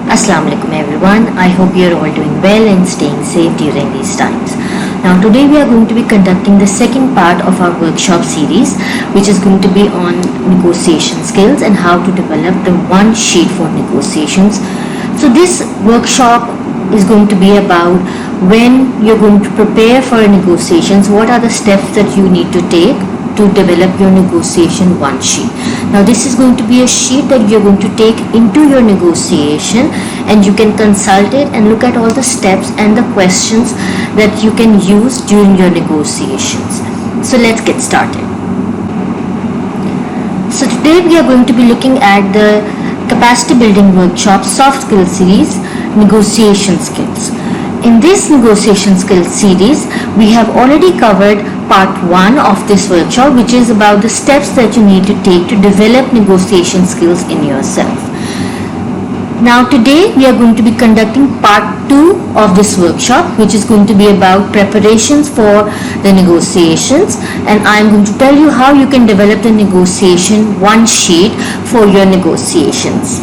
Assalamu alaikum everyone. I hope you are all doing well and staying safe during these times. Now today we are going to be conducting the second part of our workshop series, which is going to be on negotiation skills and how to develop the one sheet for negotiations. So this workshop is going to be about when you're going to prepare for negotiations, what are the steps that you need to take to develop your negotiation one sheet. Now this is going to be a sheet that you're going to take into your negotiation, and you can consult it and look at all the steps and the questions that you can use during your negotiations. So let's get started. So today we are going to be looking at the capacity building workshop soft skill series, negotiation skills. In this negotiation skills series, we have already covered part 1 of this workshop, which is about the steps that you need to take to develop negotiation skills in yourself. Now today we are going to be conducting part 2 of this workshop, which is going to be about preparations for the negotiations, and I am going to tell you how you can develop the negotiation one sheet for your negotiations.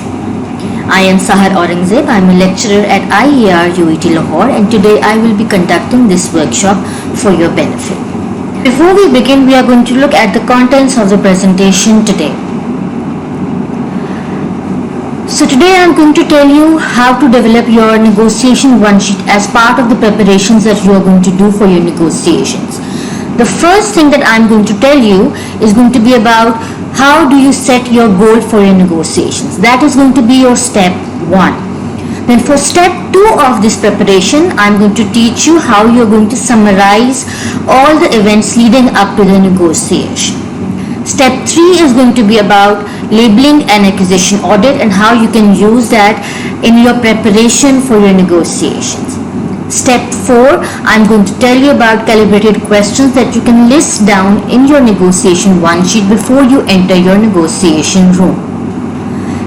I am Sahar Aurangzeb. I am a lecturer at IER UET Lahore, and today I will be conducting this workshop for your benefit. Before we begin, we are going to look at the contents of the presentation today. So today I am going to tell you how to develop your negotiation one sheet as part of the preparations that you are going to do for your negotiations. The first thing that I am going to tell you is going to be about how do you set your goal for your negotiations. That is going to be your step 1. Then for step 2 of this preparation, I am going to teach you how you are going to summarize all the events leading up to the negotiation. Step 3 is going to be about labeling an acquisition audit and how you can use that in your preparation for your negotiations. Step 4, I'm going to tell you about calibrated questions that you can list down in your negotiation one sheet before you enter your negotiation room.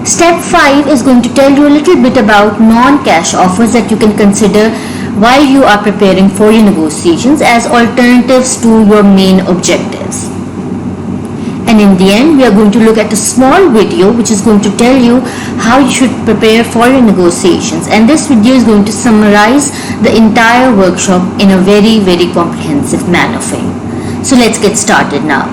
Step 5 is going to tell you a little bit about non-cash offers that you can consider while you are preparing for your negotiations as alternatives to your main objectives. And in the end, we are going to look at a small video which is going to tell you how you should prepare for your negotiations. And this video is going to summarize the entire workshop in a very, very comprehensive manner for you. So let's get started now.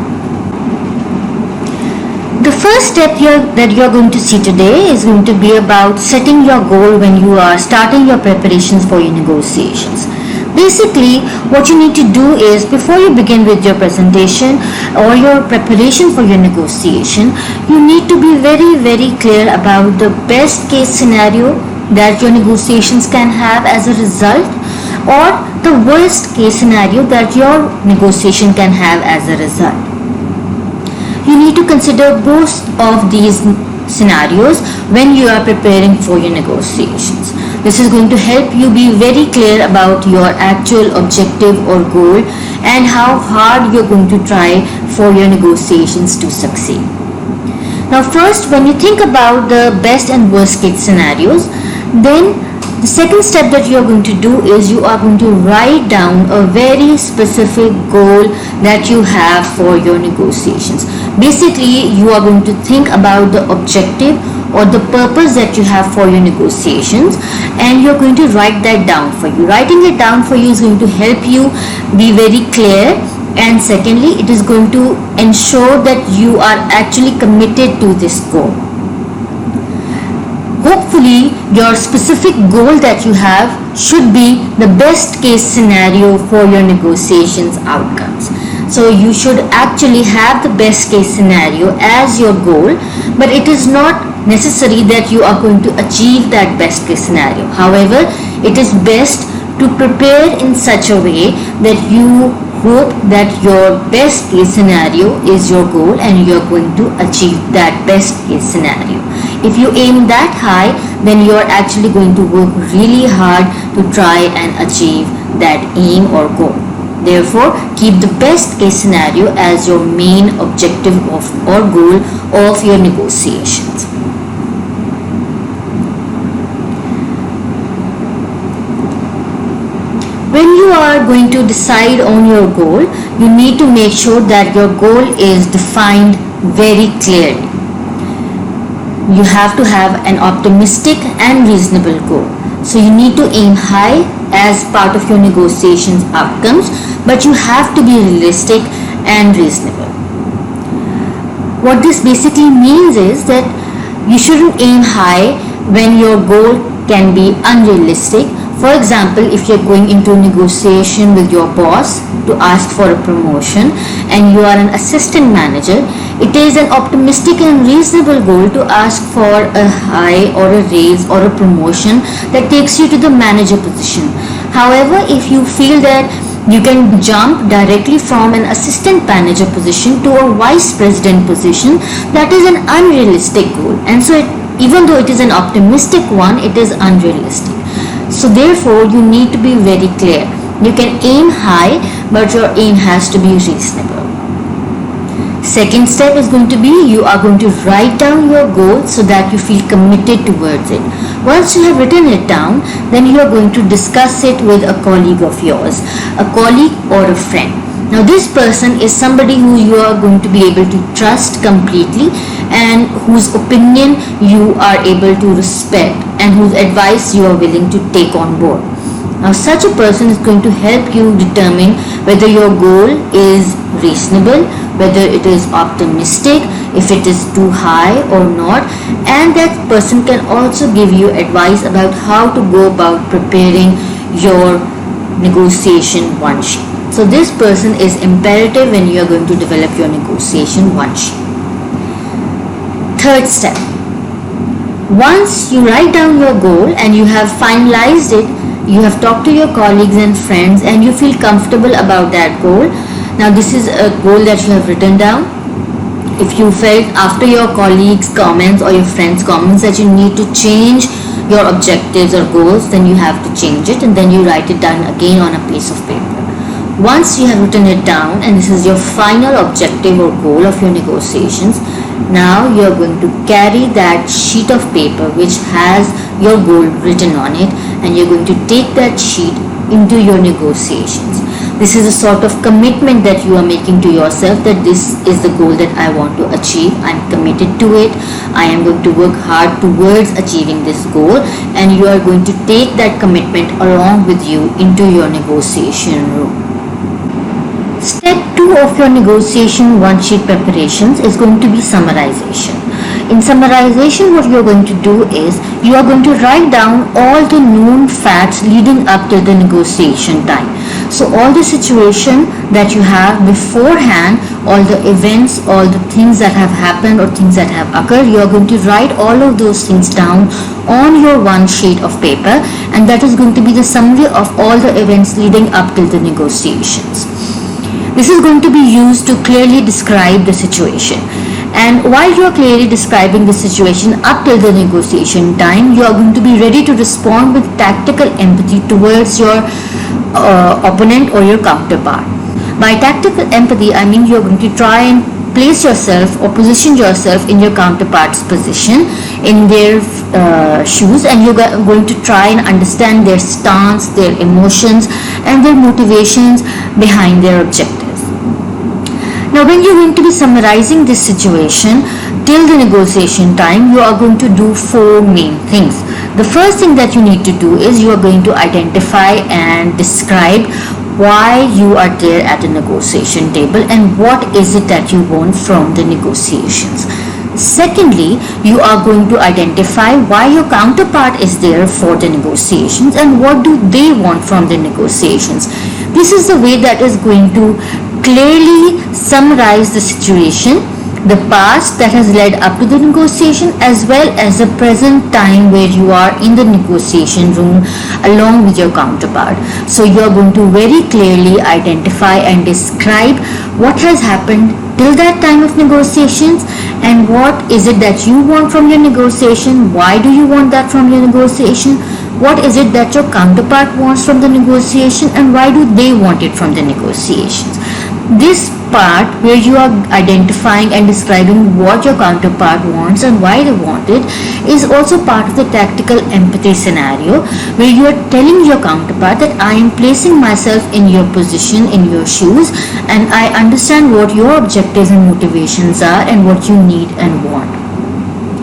The first step that you are going to see today is going to be about setting your goal when you are starting your preparations for your negotiations. Basically, what you need to do is before you begin with your presentation or your preparation for your negotiation, you need to be very, very clear about the best case scenario that your negotiations can have as a result, or the worst case scenario that your negotiation can have as a result. You need to consider both of these scenarios when you are preparing for your negotiations. This is going to help you be very clear about your actual objective or goal and how hard you're going to try for your negotiations to succeed. Now first, when you think about the best and worst case scenarios, then the second step that you are going to do is you are going to write down a very specific goal that you have for your negotiations. Basically, you are going to think about the objective or the purpose that you have for your negotiations, and you're going to write that down for you. Writing it down for you is going to help you be very clear, and secondly, it is going to ensure that you are actually committed to this goal. Hopefully, your specific goal that you have should be the best case scenario for your negotiations outcomes. So you should actually have the best case scenario as your goal, but it is not necessary that you are going to achieve that best case scenario. However, it is best to prepare in such a way that you hope that your best case scenario is your goal and you're going to achieve that best case scenario. If you aim that high, then you're actually going to work really hard to try and achieve that aim or goal. Therefore, keep the best case scenario as your main objective or goal of your negotiations. When you are going to decide on your goal, you need to make sure that your goal is defined very clearly. You have to have an optimistic and reasonable goal. So you need to aim high as part of your negotiations outcomes, but you have to be realistic and reasonable. What this basically means is that you shouldn't aim high when your goal can be unrealistic. For example, if you're going into a negotiation with your boss to ask for a promotion and you are an assistant manager, it is an optimistic and reasonable goal to ask for a high or a raise or a promotion that takes you to the manager position. However, if you feel that you can jump directly from an assistant manager position to a vice president position, that is an unrealistic goal. And so even though it is an optimistic one, it is unrealistic. So therefore, you need to be very clear. You can aim high, but your aim has to be reasonable. Second step is going to be, you are going to write down your goal so that you feel committed towards it. Once you have written it down, then you are going to discuss it with a colleague of yours, a colleague or a friend. Now this person is somebody who you are going to be able to trust completely and whose opinion you are able to respect and whose advice you are willing to take on board. Now such a person is going to help you determine whether your goal is reasonable, whether it is optimistic, if it is too high or not, and that person can also give you advice about how to go about preparing your negotiation one sheet. So this person is imperative when you are going to develop your negotiation one sheet. Third step. Once you write down your goal and you have finalized it, you have talked to your colleagues and friends and you feel comfortable about that goal. Now this is a goal that you have written down. If you felt after your colleagues' comments or your friends' comments that you need to change your objectives or goals, then you have to change it and then you write it down again on a piece of paper. Once you have written it down and this is your final objective or goal of your negotiations, now you are going to carry that sheet of paper which has your goal written on it and you're going to take that sheet into your negotiations. This is a sort of commitment that you are making to yourself that this is the goal that I want to achieve. I'm committed to it. I am going to work hard towards achieving this goal, and you are going to take that commitment along with you into your negotiation room. Step 2 of your negotiation one sheet preparations is going to be summarization. In summarization, what you are going to do is you are going to write down all the known facts leading up to the negotiation time. So all the situation that you have beforehand, all the events, all the things that have happened or things that have occurred, you are going to write all of those things down on your one sheet of paper, and that is going to be the summary of all the events leading up till the negotiations. This is going to be used to clearly describe the situation. And while you are clearly describing the situation up till the negotiation time, you are going to be ready to respond with tactical empathy towards your opponent or your counterpart. By tactical empathy, I mean you are going to try and place yourself or position yourself in your counterpart's position, in their shoes, and you're going to try and understand their stance, their emotions, and their motivations behind their objectives. Now, when you're going to be summarizing this situation till the negotiation time, you are going to do 4 main things. The first thing that you need to do is you are going to identify and describe why you are there at the negotiation table and what is it that you want from the negotiations. Secondly, you are going to identify why your counterpart is there for the negotiations and what do they want from the negotiations. This is the way that is going to clearly summarize the situation, the past that has led up to the negotiation, as well as the present time where you are in the negotiation room along with your counterpart. So you are going to very clearly identify and describe what has happened till that time of negotiations and what is it that you want from your negotiation, why do you want that from your negotiation, what is it that your counterpart wants from the negotiation, and why do they want it from the negotiations. This part where you are identifying and describing what your counterpart wants and why they want it is also part of the tactical empathy scenario, where you are telling your counterpart that I am placing myself in your position, in your shoes, and I understand what your objectives and motivations are and what you need and want.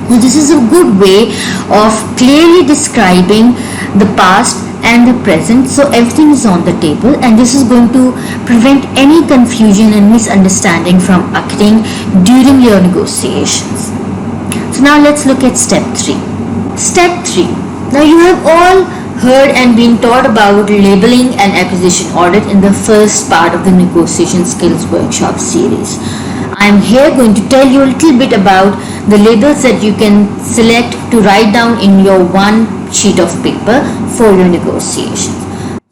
So this is a good way of clearly describing the past and the present, so everything is on the table, and this is going to prevent any confusion and misunderstanding from occurring during your negotiations. So now let's look at step 3. Step 3. Now you have all heard and been taught about labeling and acquisition audit in the first part of the negotiation skills workshop series. I am here going to tell you a little bit about the labels that you can select to write down in your one sheet of paper for your negotiations.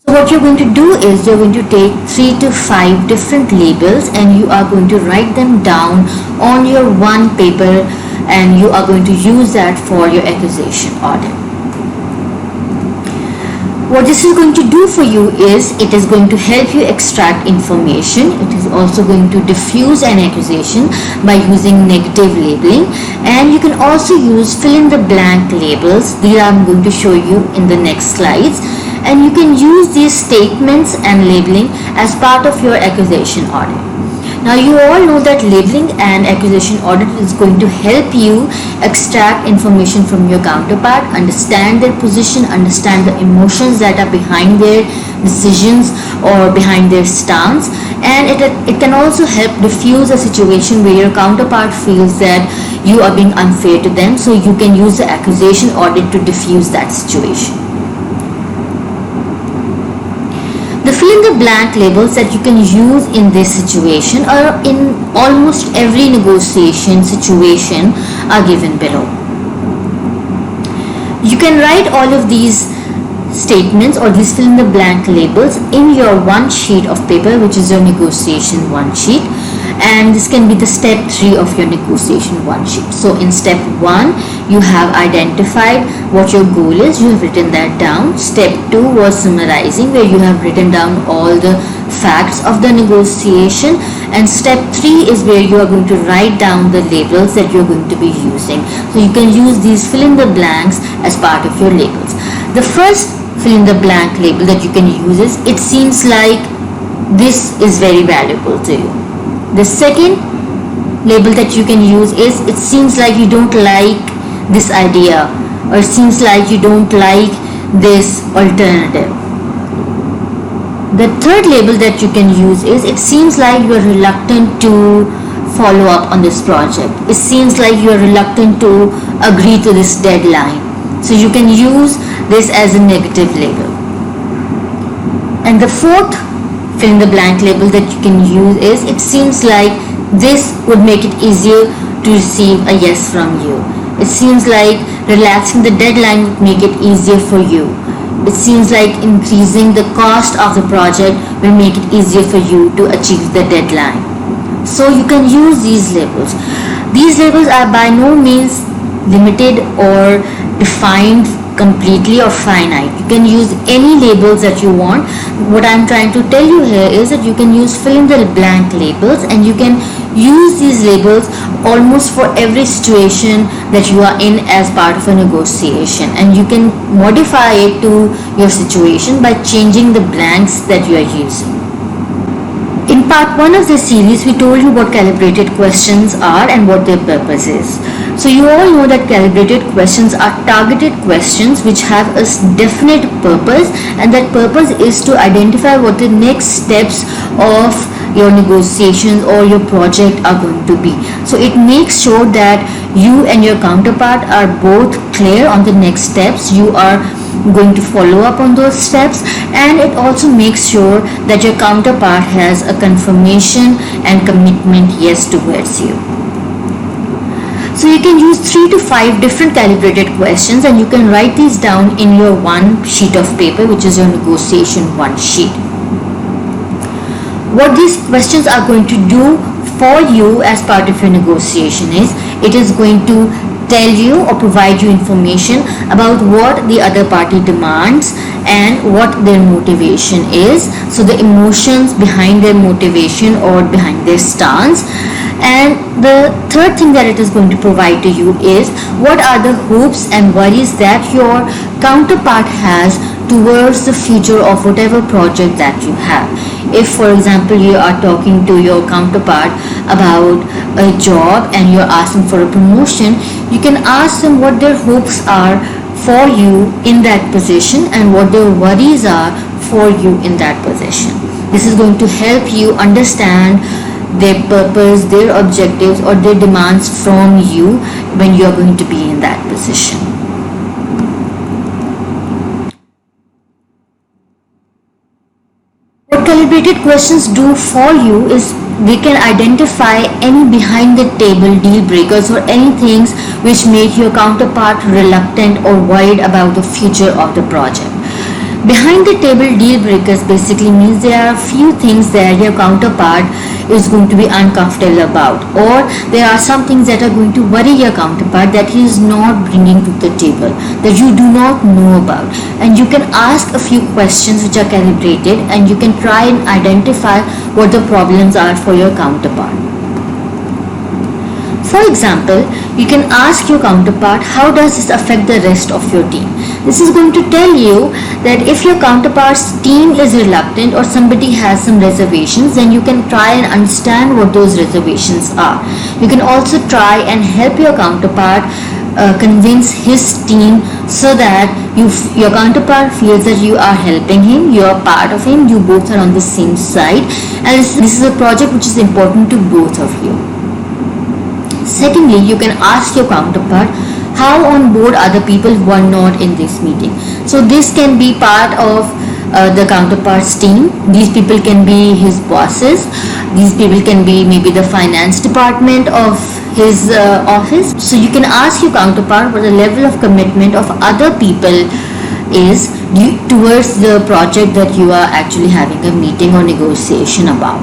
So what you're going to do is you're going to take 3 to 5 different labels and you are going to write them down on your one paper, and you are going to use that for your acquisition audit. What this is going to do for you is it is going to help you extract information. It is also going to diffuse an accusation by using negative labeling, and you can also use fill in the blank labels. These I'm going to show you in the next slides, and you can use these statements and labeling as part of your accusation audit. Now you all know that labeling and acquisition audit is going to help you extract information from your counterpart, understand their position, understand the emotions that are behind their decisions or behind their stance, and it can also help diffuse a situation where your counterpart feels that you are being unfair to them, so you can use the acquisition audit to diffuse that situation. The fill in the blank labels that you can use in this situation or in almost every negotiation situation are given below. You can write all of these statements or these fill in the blank labels in your one sheet of paper, which is your negotiation one sheet, and this can be the step 3 of your negotiation one sheet. So in step 1 you have identified what your goal is, you have written that down. Step 2 was summarizing, where you have written down all the facts of the negotiation, and step 3 is where you are going to write down the labels that you are going to be using. So you can use these fill in the blanks as part of your labels. The first fill in the blank label that you can use is it seems like this is very valuable to you. The second label that you can use is it seems like you don't like this idea, or it seems like you don't like this alternative. The third label that you can use is it seems like you are reluctant to follow up on this project. It seems like you are reluctant to agree to this deadline. So you can use this as a negative label. And the fourth fill in the blank label that you can use is it seems like this would make it easier to receive a yes from you. It seems like relaxing the deadline would make it easier for you. It seems like increasing the cost of the project will make it easier for you to achieve the deadline. So you can use these labels. These labels are by no means limited or defined completely or finite. You can use any labels that you want. What I'm trying to tell you here is that you can use fill in the blank labels, and you can use these labels almost for every situation that you are in as part of a negotiation, and you can modify it to your situation by changing the blanks that you are using. In part 1 of this series, we told you what calibrated questions are and what their purpose is. So you all know that calibrated questions are targeted questions which have a definite purpose, and that purpose is to identify what the next steps of your negotiations or your project are going to be. So it makes sure that you and your counterpart are both clear on the next steps. You are going to follow up on those steps, and it also makes sure that your counterpart has a confirmation and commitment yes towards you. So you can use 3 to 5 different calibrated questions, and you can write these down in your one sheet of paper, which is your negotiation one sheet. What these questions are going to do for you as part of your negotiation is it is going to tell you or provide you information about what the other party demands and what their motivation is. So the emotions behind their motivation or behind their stance. And the third thing that it is going to provide to you is what are the hopes and worries that your counterpart has towards the future of whatever project that you have. If, for example, you are talking to your counterpart about a job and you're asking for a promotion, you can ask them what their hopes are for you in that position and what their worries are for you in that position. This is going to help you understand their purpose, their objectives, or their demands from you when you are going to be in that position. What calibrated questions do for you is they can identify any behind the table deal breakers or any things which make your counterpart reluctant or worried about the future of the project. Behind the table deal breakers basically means there are a few things that your counterpart is going to be uncomfortable about, or there are some things that are going to worry your counterpart that he is not bringing to the table, that you do not know about. And you can ask a few questions which are calibrated and you can try and identify what the problems are for your counterpart. For example, you can ask your counterpart, how does this affect the rest of your team? This is going to tell you that if your counterpart's team is reluctant or somebody has some reservations, then you can try and understand what those reservations are. You can also try and help your counterpart convince his team so that your counterpart feels that you are helping him, you are part of him, you both are on the same side, and this is a project which is important to both of you. Secondly, you can ask your counterpart how on board are the people who are not in this meeting. So this can be part of the counterpart's team. These people can be his bosses. These people can be maybe the finance department of his office. So you can ask your counterpart what the level of commitment of other people is towards the project that you are actually having a meeting or negotiation about.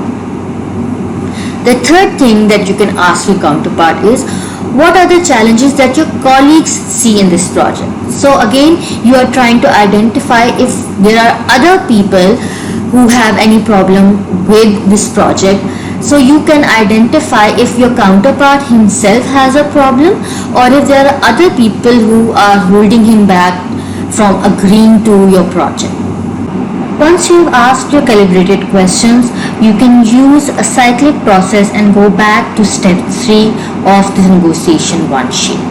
The third thing that you can ask your counterpart is, what are the challenges that your colleagues see in this project? So again, you are trying to identify if there are other people who have any problem with this project. So you can identify if your counterpart himself has a problem or if there are other people who are holding him back from agreeing to your project. Once you've asked your calibrated questions, you can use a cyclic process and go back to step 3 of the negotiation one sheet.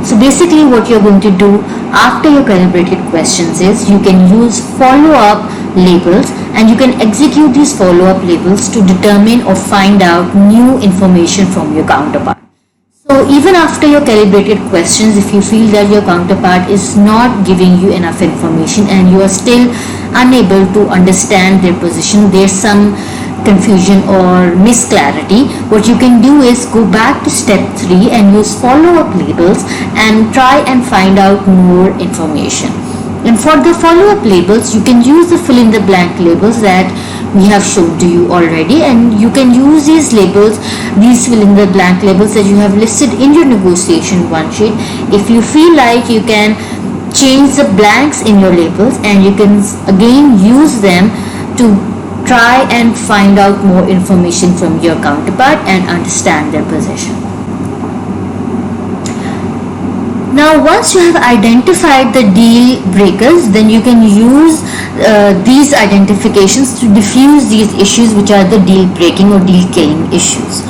So basically what you're going to do after your calibrated questions is you can use follow-up labels and you can execute these follow-up labels to determine or find out new information from your counterpart. So even after your calibrated questions, if you feel that your counterpart is not giving you enough information and you are still unable to understand their position, there's some confusion or misclarity, what you can do is go back to step 3 and use follow-up labels and try and find out more information. And for the follow-up labels, you can use the fill-in-the-blank labels that we have shown to you already, and you can use these labels, these fill-in-the-blank labels that you have listed in your negotiation one sheet. If you feel like, you can change the blanks in your labels and you can again use them to try and find out more information from your counterpart and understand their position. Now once you have identified the deal breakers, then you can use these identifications to diffuse these issues which are the deal breaking or deal killing issues.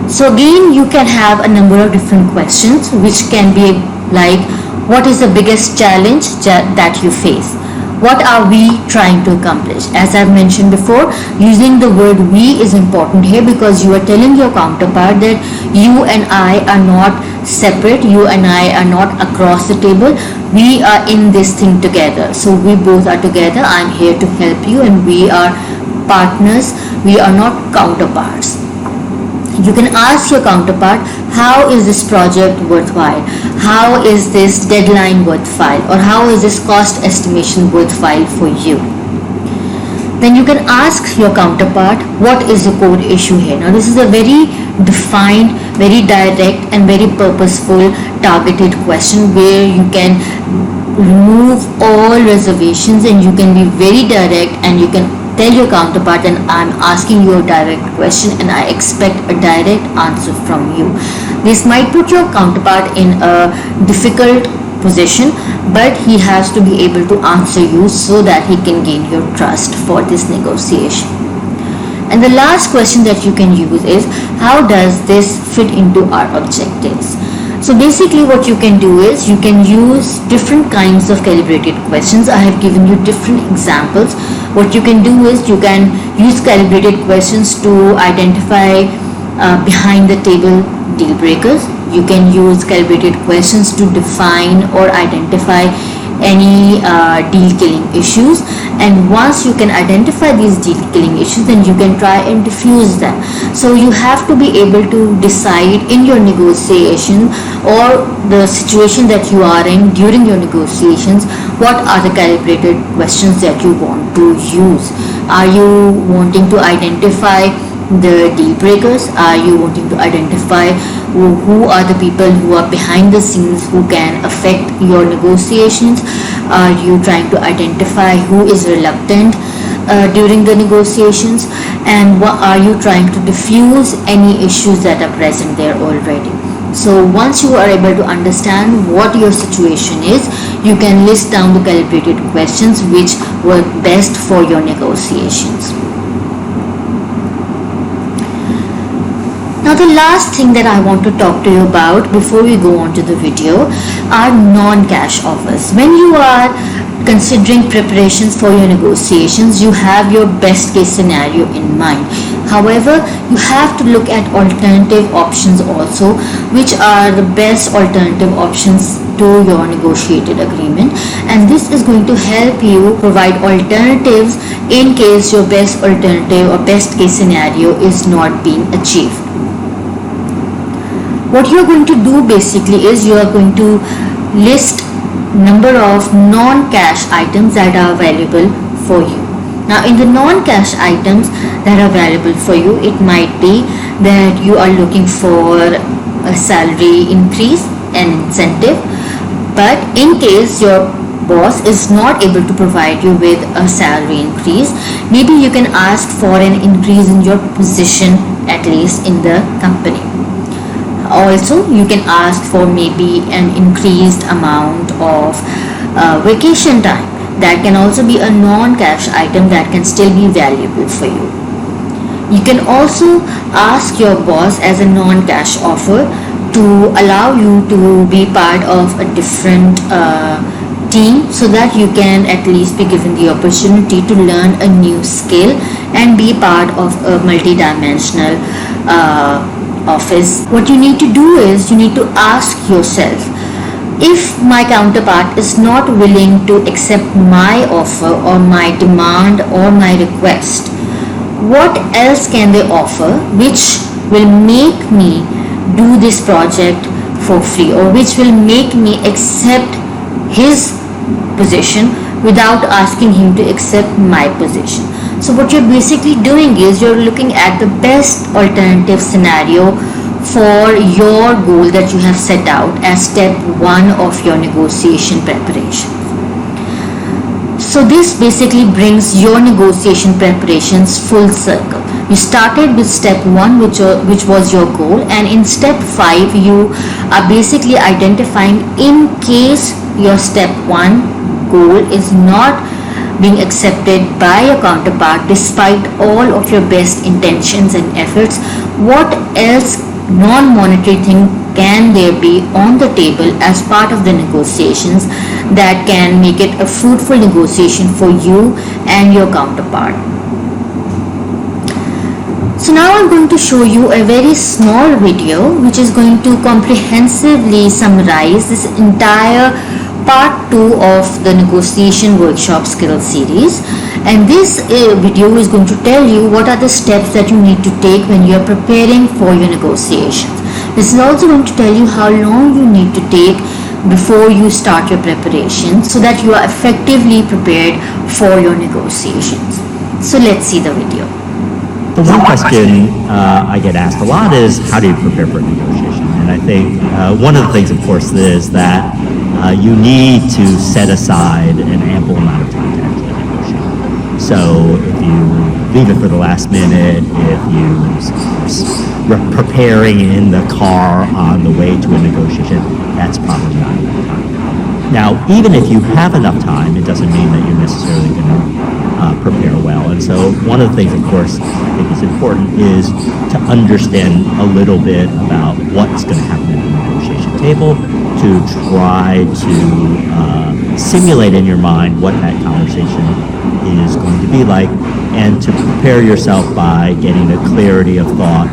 So again, you can have a number of different questions which can be like, what is the biggest challenge that you face? What are we trying to accomplish? As I've mentioned before, using the word we is important here because you are telling your counterpart that you and I are not separate, you and I are not across the table, we are in this thing together. So we both are together, I'm here to help you, and we are partners, we are not counterparts. You can ask your counterpart, how is this project worthwhile? How is this deadline worthwhile? Or how is this cost estimation worthwhile for you? Then you can ask your counterpart, what is the core issue here? Now this is a very defined, very direct and very purposeful targeted question where you can remove all reservations and you can be very direct and you can tell your counterpart, and I'm asking you a direct question and I expect a direct answer from you. This might put your counterpart in a difficult position, but he has to be able to answer you so that he can gain your trust for this negotiation. And the last question that you can use is, how does this fit into our objectives? So basically what you can do is you can use different kinds of calibrated questions. I have given you different examples. What you can do is you can use calibrated questions to identify behind the table deal breakers. You can use calibrated questions to define or identify any deal killing issues, and once you can identify these deal killing issues, then you can try and diffuse them. So you have to be able to decide in your negotiation or the situation that you are in during your negotiations, what are the calibrated questions that you want to use. Are you wanting to identify the deal breakers? Are you wanting to identify who are the people who are behind the scenes who can affect your negotiations? Are you trying to identify who is reluctant during the negotiations? And what are you trying to diffuse any issues that are present there already? So once you are able to understand what your situation is, you can list down the calibrated questions which work best for your negotiations. Now the last thing that I want to talk to you about before we go on to the video are non-cash offers. When you are considering preparations for your negotiations, you have your best case scenario in mind. However, you have to look at alternative options also, which are the best alternative options to your negotiated agreement, and this is going to help you provide alternatives in case your best alternative or best case scenario is not being achieved. What you are going to do basically is you are going to list number of non-cash items that are available for you. Now in the non-cash items that are available for you, it might be that you are looking for a salary increase and incentive, but in case your boss is not able to provide you with a salary increase, maybe you can ask for an increase in your position, at least in the company. Also, you can ask for maybe an increased amount of vacation time. That can also be a non-cash item that can still be valuable for you. You can also ask your boss as a non-cash offer to allow you to be part of a different team, so that you can at least be given the opportunity to learn a new skill and be part of a multi-dimensional office. What you need to do is you need to ask yourself, if my counterpart is not willing to accept my offer or my demand or my request, what else can they offer which will make me do this project for free, or which will make me accept his position without asking him to accept my position? So what you're basically doing is you're looking at the best alternative scenario for your goal that you have set out as step 1 of your negotiation preparation. So this basically brings your negotiation preparations full circle. You started with step 1, which was your goal, and in step 5 you are basically identifying, in case your step 1 goal is not being accepted by your counterpart despite all of your best intentions and efforts, what else non-monetary thing can there be on the table as part of the negotiations that can make it a fruitful negotiation for you and your counterpart? So now I'm going to show you a very small video which is going to comprehensively summarize this entire part 2 of the negotiation workshop skills series, and this video is going to tell you what are the steps that you need to take when you are preparing for your negotiations. This is also going to tell you how long you need to take before you start your preparation so that you are effectively prepared for your negotiations. So let's see the video. The one question I get asked a lot is, how do you prepare for a negotiation? And I think one of the things, of course, is that you need to set aside an ample amount of time to actually negotiate. So if you leave it for the last minute, if you're preparing in the car on the way to a negotiation, that's probably not enough time. Now, even if you have enough time, it doesn't mean that you're necessarily going to prepare well. And so one of the things, of course, I think is important is to understand a little bit about what's going to happen at the negotiation table, to try to simulate in your mind what that conversation is going to be like, and to prepare yourself by getting a clarity of thought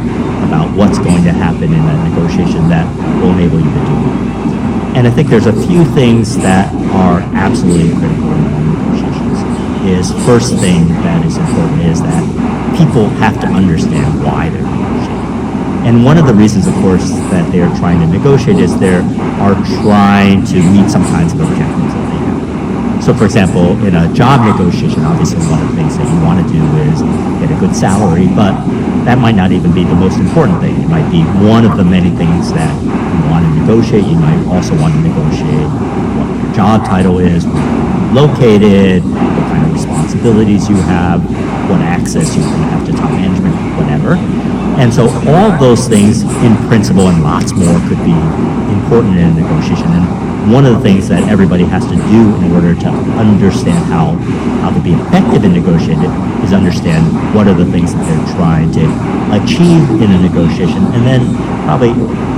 about what's going to happen in that negotiation that will enable you to do it. And I think there's a few things that are absolutely critical in all negotiations. First thing that is important is that people have to understand why they're negotiating. And one of the reasons, of course, that they're trying to negotiate is they are trying to meet some kinds of objectives that they have. So, for example, in a job negotiation, obviously one of the things that you want to do is get a good salary, but that might not even be the most important thing. It might be one of the many things that you want to negotiate. You might also want to negotiate what your job title is, where you're located, what kind of responsibilities you have, what access you're going to have to top management, whatever. And so all those things in principle and lots more could be important in a negotiation. And one of the things that everybody has to do in order to understand how to be effective in negotiating is understand what are the things that they're trying to achieve in a negotiation, and then probably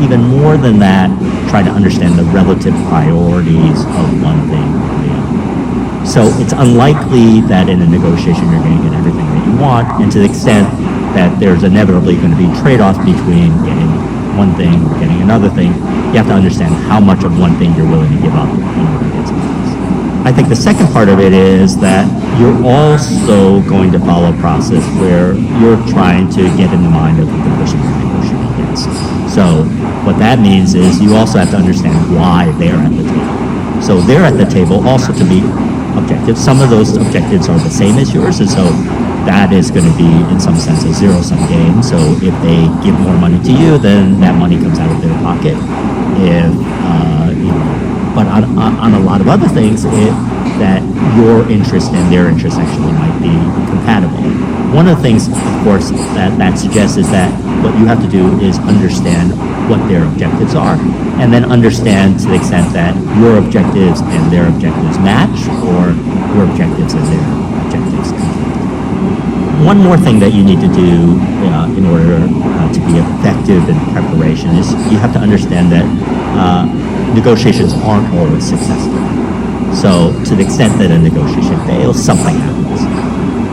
even more than that, try to understand the relative priorities of one thing or the other. So it's unlikely that in a negotiation you're going to get everything that you want, and to the extent that there's inevitably going to be trade-offs between getting one thing or getting another thing, you have to understand how much of one thing you're willing to give up in order to get something else. I think the second part of it is that you're also going to follow a process where you're trying to get in the mind of the person you're negotiating against. So what that means is you also have to understand why they're at the table. So they're at the table also to meet objectives. Some of those objectives are the same as yours, and so that is going to be, in some sense, a zero-sum game. So if they give more money to you, then that money comes out of their pocket. But on a lot of other things, that your interest and their interest actually might be compatible. One of the things, of course, that suggests is that what you have to do is understand what their objectives are, and then understand to the extent that your objectives and their objectives match, or your objectives and their objectives conflict. One more thing that you need to do in order to be effective in preparation is you have to understand that negotiations aren't always successful. So to the extent that a negotiation fails, something happens.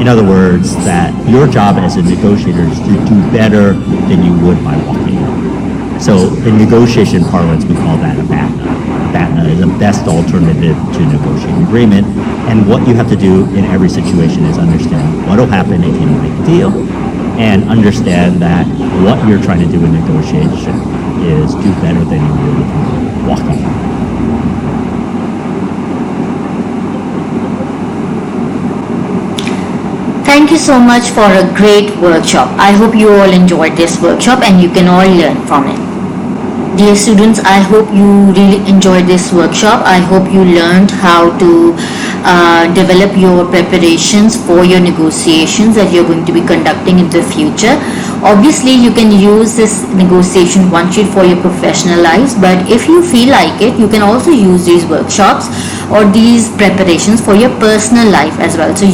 In other words, that your job as a negotiator is to do better than you would by walking out. So in negotiation parlance, we call that a BATNA. BATNA is the best alternative to negotiating agreement. And what you have to do in every situation is understand what will happen if you don't make a deal, and understand that what you're trying to do in negotiation is do better than you would if you were walking out. Thank you so much for a great workshop. I hope you all enjoyed this workshop and you can all learn from it. Dear students, I hope you really enjoyed this workshop. I hope you learned how to develop your preparations for your negotiations that you're going to be conducting in the future. Obviously, you can use this negotiation one sheet for your professional lives, but if you feel like it, you can also use these workshops or these preparations for your personal life as well. So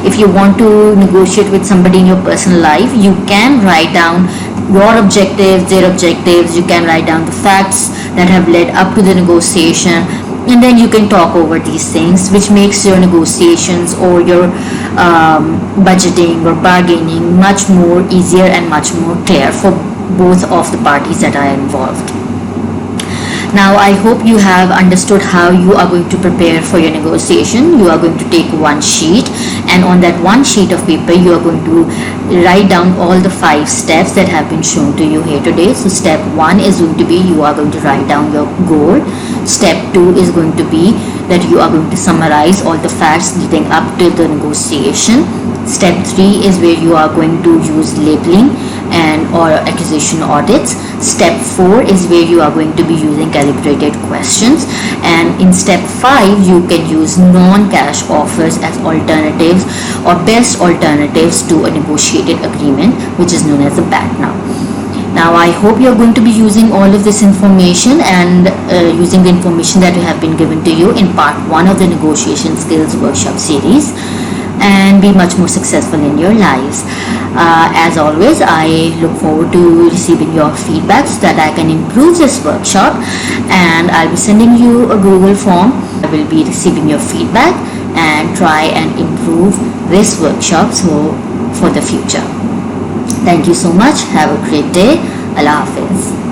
if you want to negotiate with somebody in your personal life, you can write down your objectives, their objectives. You can write down the facts that have led up to the negotiation, and then you can talk over these things, which makes your negotiations or your budgeting or bargaining much more easier and much more clear for both of the parties that are involved. Now, I hope you have understood how you are going to prepare for your negotiation. You are going to take one sheet, and on that one sheet of paper, you are going to write down all the 5 steps that have been shown to you here today. So step 1 is going to be you are going to write down your goal. Step 2 is going to be that you are going to summarize all the facts leading up to the negotiation. Step 3 is where you are going to use labeling or accusation audits. Step 4 is where you are going to be using calibrated questions, and in step 5 you can use non-cash offers as alternatives or best alternatives to a negotiated agreement, which is known as a BATNA. Now I hope you're going to be using all of this information and using the information that have been given to you in part 1 of the Negotiation Skills Workshop series, and be much more successful in your lives. As always, I look forward to receiving your feedback so that I can improve this workshop, and I'll be sending you a Google form. I will be receiving your feedback and try and improve this workshop for the future. Thank you so much. Have a great day. Allah Hafiz.